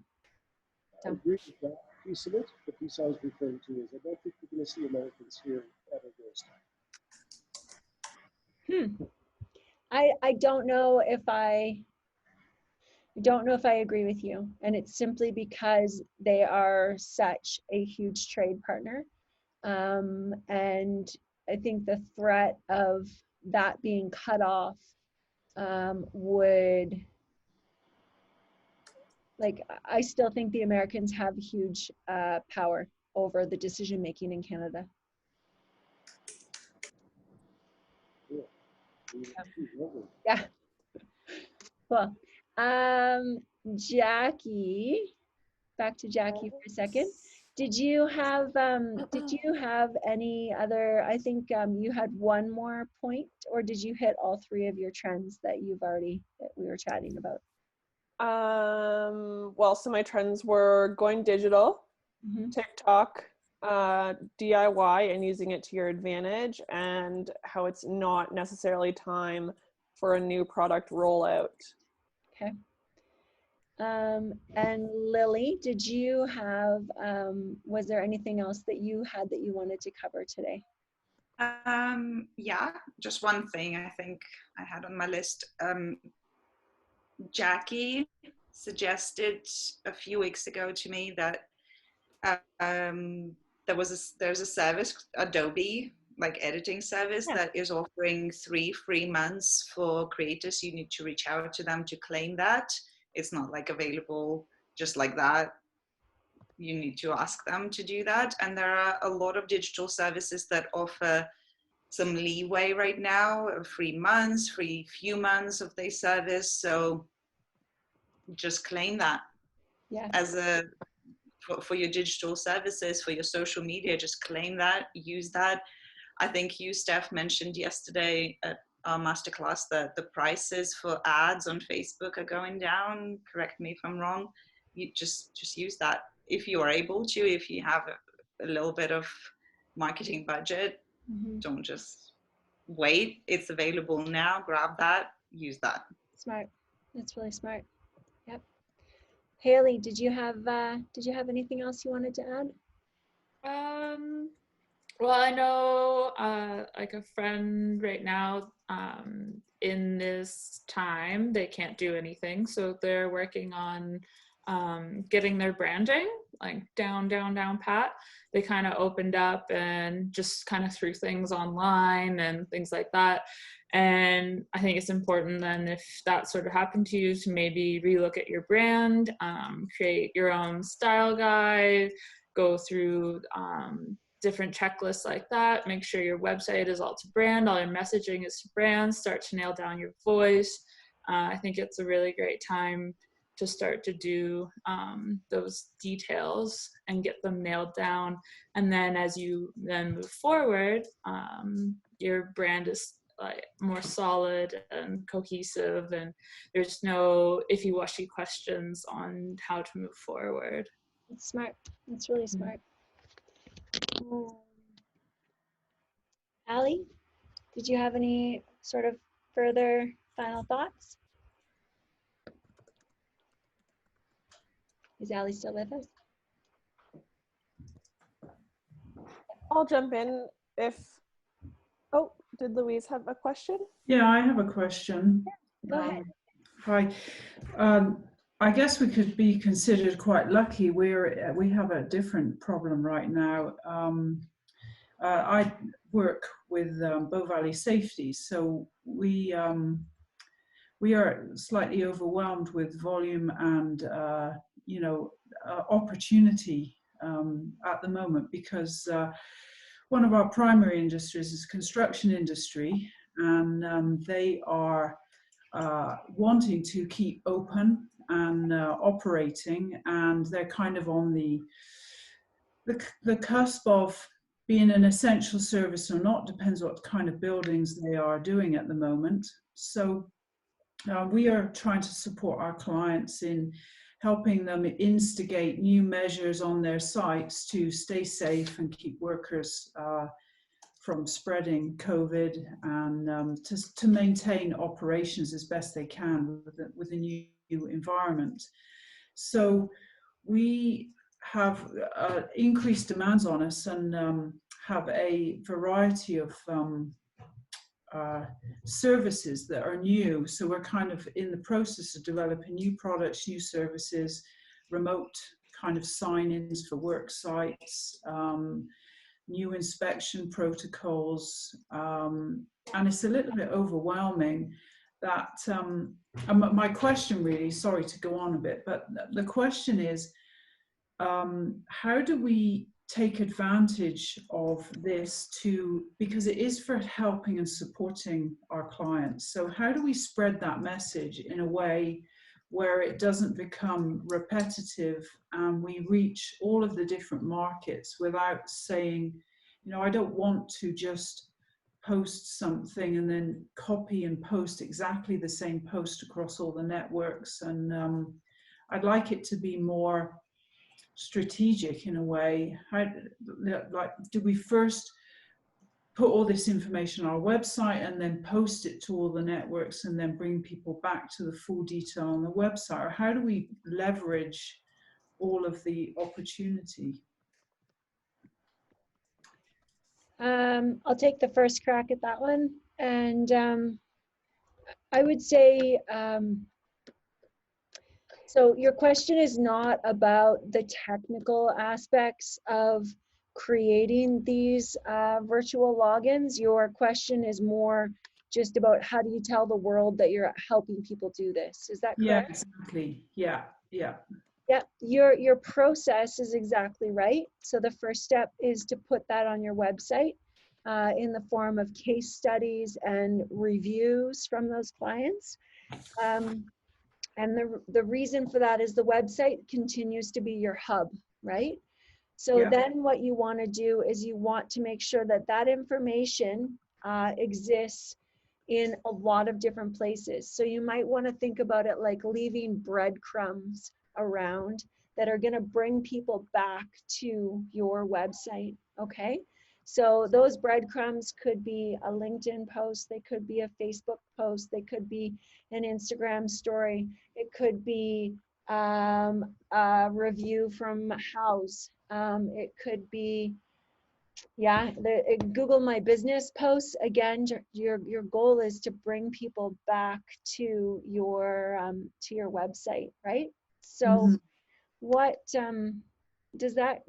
I agree with that piece of it. The piece I was referring to is I don't think we're going to see Americans here at a worse time. I don't know if I agree with you, and it's simply because they are such a huge trade partner, and I think the threat of that being cut off would, like, I still think the Americans have huge power over the decision making in Canada. Yeah. Cool. Jackie, back to Jackie for a second. Did you have any other, I think you had one more point, or did you hit all three of your trends that we were chatting about? Well, so my trends were going digital, TikTok, DIY and using it to your advantage, and how it's not necessarily time for a new product rollout. Okay. And Lily, did you have, was there anything else that you had that you wanted to cover today? Yeah, just one thing I think I had on my list. Jackie suggested a few weeks ago to me that there's a service, Adobe, like editing service, that is offering 3 free months for creators. You need to reach out to them to claim that. It's not like available just like that. You need to ask them to do that. And there are a lot of digital services that offer some leeway right now, 3 months, free few months of their service. So just claim that as a for your digital services, for your social media. Just claim that, use that. I think you, Steph, mentioned yesterday at our masterclass that the prices for ads on Facebook are going down. Correct me if I'm wrong. You just use that if you are able to. If you have a little bit of marketing budget, don't just wait. It's available now. Grab that. Use that. Smart. That's really smart. Yep. Haley, did you have anything else you wanted to add? Well, I know like a friend right now, in this time, they can't do anything. So they're working on getting their branding like down pat. They kind of opened up and just kind of threw things online and things like that. And I think it's important then, if that sort of happened to you, to maybe relook at your brand, create your own style guide, go through different checklists like that, make sure your website is all to brand, all your messaging is to brand, start to nail down your voice. I think it's a really great time to start to do those details and get them nailed down. And then as you then move forward, your brand is like more solid and cohesive, and there's no iffy-washy questions on how to move forward. That's smart. That's really smart. Allie, did you have any sort of further final thoughts? Is Allie still with us? I'll jump in if, oh, did Louise have a question? Yeah, I have a question. Go ahead. Hi. I guess we could be considered quite lucky. We have a different problem right now. I work with Bow Valley Safety, so we are slightly overwhelmed with volume and opportunity at the moment, because one of our primary industries is construction industry, and they are wanting to keep open and operating, and they're kind of on the cusp of being an essential service or not. Depends what kind of buildings they are doing at the moment. So we are trying to support our clients in helping them instigate new measures on their sites to stay safe and keep workers from spreading COVID, and to maintain operations as best they can with a new environment. So we have increased demands on us, and have a variety of services that are new. So we're kind of in the process of developing new products, new services, remote kind of sign-ins for work sites, new inspection protocols, and it's a little bit overwhelming. That my question really, sorry to go on a bit, but the question is, how do we take advantage of this because it is for helping and supporting our clients. So how do we spread that message in a way where it doesn't become repetitive and we reach all of the different markets without saying, I don't want to just post something and then copy and post exactly the same post across all the networks. And I'd like it to be more strategic in a way. Do we first put all this information on our website and then post it to all the networks and then bring people back to the full detail on the website? Or how do we leverage all of the opportunity? I'll take the first crack at that one. And I would say, so your question is not about the technical aspects of creating these virtual logins. Your question is more just about how do you tell the world that you're helping people do this. Is that correct? Yeah, exactly. Yeah. Yeah, your process is exactly right. So the first step is to put that on your website in the form of case studies and reviews from those clients. And the reason for that is the website continues to be your hub, right? So then what you want to do is you want to make sure that that information exists in a lot of different places. So you might want to think about it like leaving breadcrumbs around that are going to bring people back to your website, okay? So those breadcrumbs could be a LinkedIn post, they could be a Facebook post, they could be an Instagram story, it could be a review from House, it could be, Google My Business posts. Again, your goal is to bring people back to your website, right? So what does that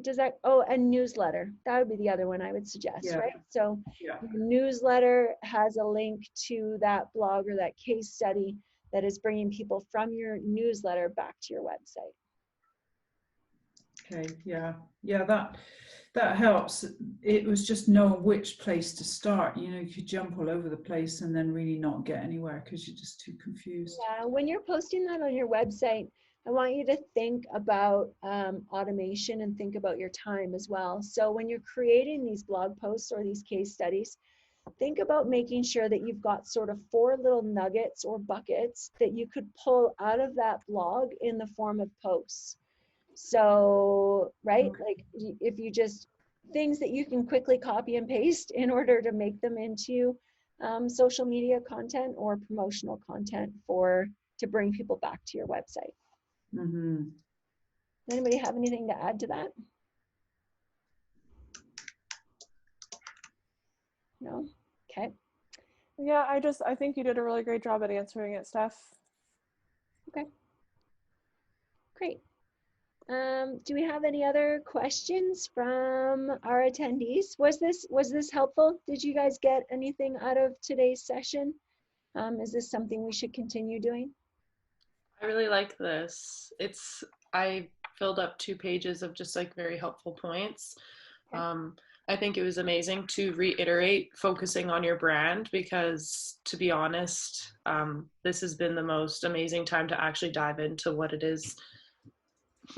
oh, and newsletter, that would be the other one I would suggest, right? So your newsletter has a link to that blog or that case study that is bringing people from your newsletter back to your website. Okay, that helps. It was just knowing which place to start. You could jump all over the place and then really not get anywhere because you're just too confused. Yeah, when you're posting that on your website, I want you to think about automation and think about your time as well. So when you're creating these blog posts or these case studies, think about making sure that you've got sort of 4 little nuggets or buckets that you could pull out of that blog in the form of posts. So, right, like if you just, things that you can quickly copy and paste in order to make them into social media content or promotional content to bring people back to your website. Anybody have anything to add to that? No? Okay. Yeah, I think you did a really great job at answering it, Steph. Okay. Great. Do we have any other questions from our attendees? Was this helpful? Did you guys get anything out of today's session? Is this something we should continue doing? I really like this. I filled up 2 pages of just like very helpful points. Okay. I think it was amazing to reiterate focusing on your brand because, to be honest, this has been the most amazing time to actually dive into what it is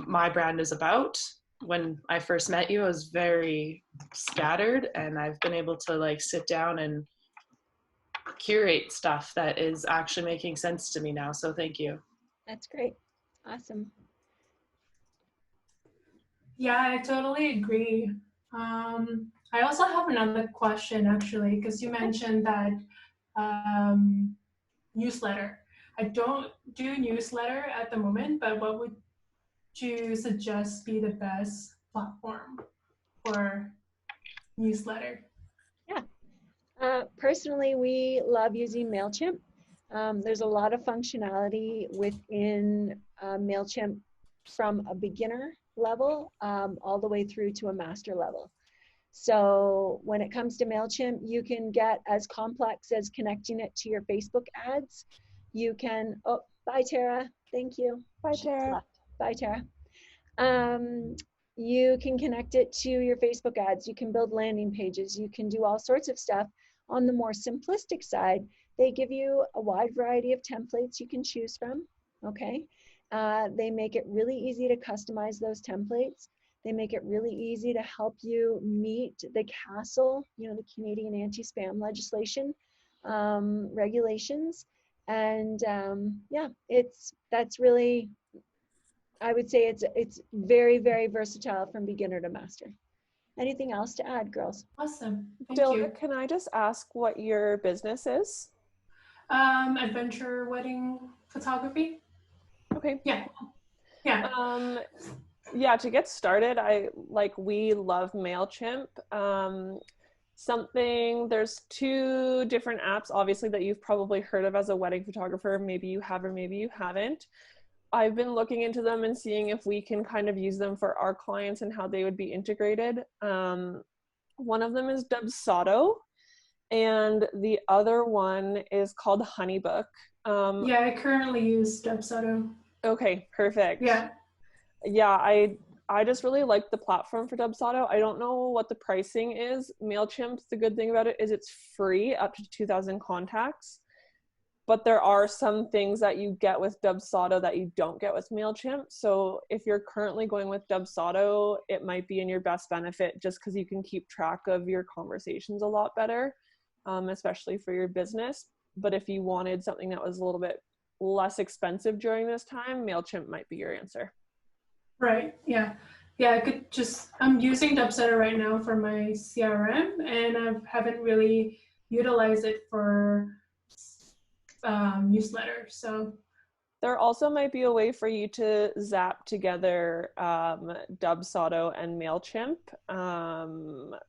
my brand is about. When I first met you, I was very scattered, and I've been able to like sit down and curate stuff that is actually making sense to me now. So thank you. That's great. Awesome. Yeah, I totally agree. I also have another question actually, because you mentioned that newsletter. I don't do newsletter at the moment, but what would you suggest be the best platform for newsletter? Yeah. Personally, we love using MailChimp. There's a lot of functionality within MailChimp from a beginner level all the way through to a master level. So when it comes to MailChimp, you can get as complex as connecting it to your Facebook ads. You can, oh, bye Tara, thank you. Bye Tara. Bye Tara. You can connect it to your Facebook ads. You can build landing pages. You can do all sorts of stuff. On the more simplistic side, they give you a wide variety of templates you can choose from, okay? They make it really easy to customize those templates. They make it really easy to help you meet the CASL, you know, the Canadian anti-spam legislation regulations. And yeah, that's really, I would say it's very, very versatile from beginner to master. Anything else to add, girls? Awesome. Thank Dylan, you. can I just ask what your business is? Adventure wedding photography. Okay. Yeah. Yeah, to get started, we love MailChimp. There's 2 different apps, obviously, that you've probably heard of as a wedding photographer. Maybe you have or maybe you haven't. I've been looking into them and seeing if we can kind of use them for our clients and how they would be integrated. One of them is Dubsado, and the other one is called Honeybook. Yeah, I currently use Dubsado. Okay, perfect. Yeah. Yeah, I just really like the platform for Dubsado. I don't know what the pricing is. MailChimp, the good thing about it is it's free up to 2,000 contacts. But there are some things that you get with Dubsado that you don't get with MailChimp. So if you're currently going with Dubsado, it might be in your best benefit just because you can keep track of your conversations a lot better, especially for your business. But if you wanted something that was a little bit less expensive during this time, MailChimp might be your answer. Right, yeah. Yeah, I'm using Dubsado right now for my CRM, and I haven't really utilized it for newsletter. So there also might be a way for you to zap together Dubsado and MailChimp.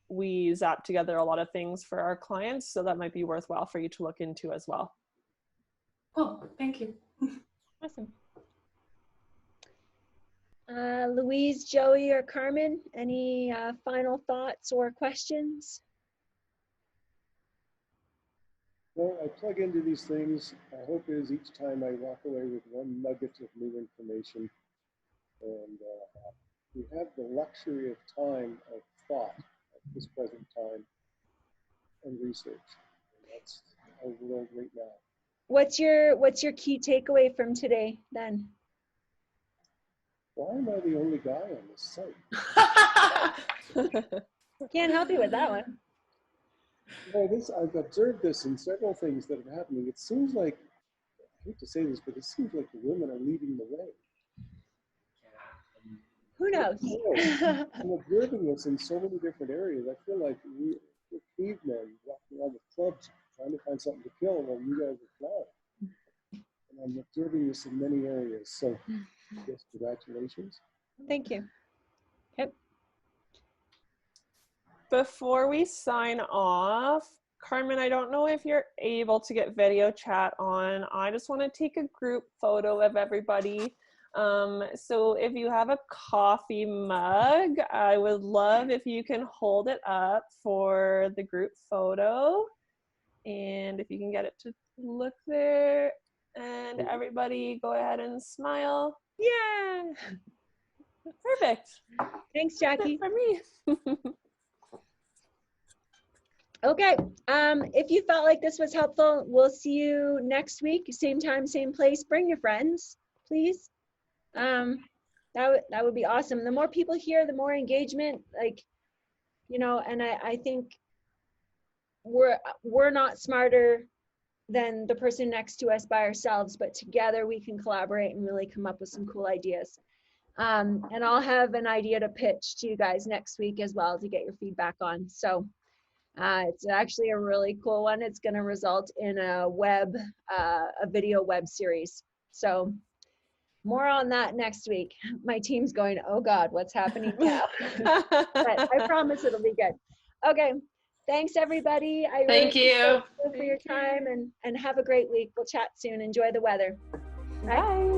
We zap together a lot of things for our clients, so that might be worthwhile for you to look into as well. Cool, thank you. Awesome. Louise, Joey, or Carmen, any final thoughts or questions? Well, I plug into these things. My hope is each time I walk away with one nugget of new information. And we have the luxury of time, of thought at this present time, and research. And that's our world right now. What's your key takeaway from today then? Why am I the only guy on this site? Can't help you with that one. Well, I've observed this in several things that are happening. It seems like, I hate to say this, but it seems like the women are leading the way. Who knows? I'm observing this in so many different areas. I feel like we're cavemen walking around with clubs trying to find something to kill while you guys are flying. And I'm observing this in many areas. So, yes, congratulations. Thank you. Okay. Before we sign off, Carmen, I don't know if you're able to get video chat on. I just want to take a group photo of everybody. So if you have a coffee mug, I would love if you can hold it up for the group photo. And if you can get it to look there, and everybody go ahead and smile. Yeah. Perfect. Thanks, Jackie. For me. Okay. If you felt like this was helpful, we'll see you next week, same time, same place. Bring your friends, please. That would be awesome. The more people here, the more engagement, and I think we're not smarter than the person next to us by ourselves, but together we can collaborate and really come up with some cool ideas. And I'll have an idea to pitch to you guys next week as well to get your feedback on. So it's actually a really cool one. It's going to result in a video web series. So more on that next week. My team's going, oh God, what's happening now? But I promise it'll be good. Okay. Thanks, everybody. Thank you for your time and have a great week. We'll chat soon. Enjoy the weather. Bye.